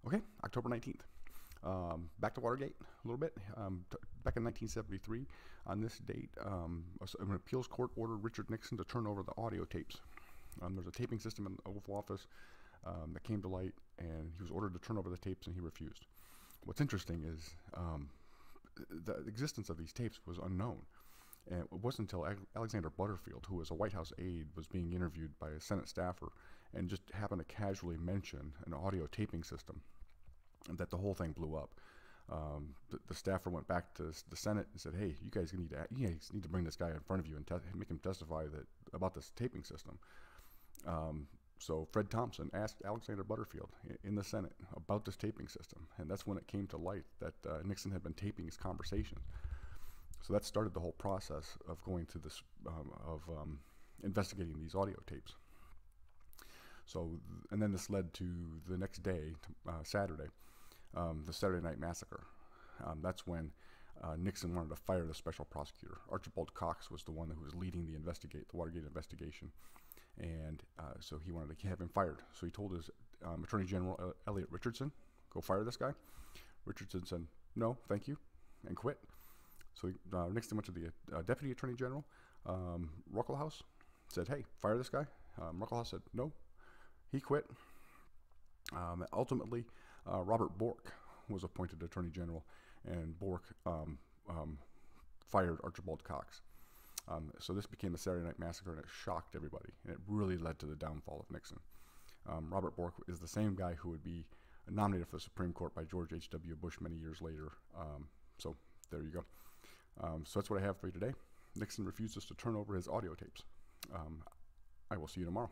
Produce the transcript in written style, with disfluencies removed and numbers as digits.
Okay, October 19th. Back to Watergate a little bit. Back in 1973, on this date, an appeals court ordered Richard Nixon to turn over the audio tapes. There's a taping system in the Oval Office that came to light, and he was ordered to turn over the tapes, and he refused. What's interesting is the existence of these tapes was unknown. And it wasn't until Alexander Butterfield, who was a White House aide, was being interviewed by a Senate staffer and just happened to casually mention an audio taping system that the whole thing blew up. The staffer went back to the Senate and said, "Hey, you guys need to bring this guy in front of you and make him testify about this taping system." So Fred Thompson asked Alexander Butterfield in the Senate about this taping system, and that's when it came to light that Nixon had been taping his conversations. So that started the whole process of going to this, investigating these audio tapes. So, and then this led to the next day, Saturday, the Saturday Night Massacre. That's when Nixon wanted to fire the special prosecutor. Archibald Cox was the one who was leading the Watergate investigation, and so he wanted to have him fired. So he told his Attorney General Elliot Richardson, "Go fire this guy." Richardson said, "No, thank you," and quit. So Nixon went to the Deputy Attorney General, Ruckelshaus, said, "Hey, fire this guy." Ruckelshaus said, "No." He quit. Ultimately, Robert Bork was appointed Attorney General, and Bork fired Archibald Cox. So this became the Saturday Night Massacre, and it shocked everybody, and it really led to the downfall of Nixon. Robert Bork is the same guy who would be nominated for the Supreme Court by George H.W. Bush many years later. So there you go. So that's what I have for you today. Nixon refuses to turn over his audio tapes. I will see you tomorrow.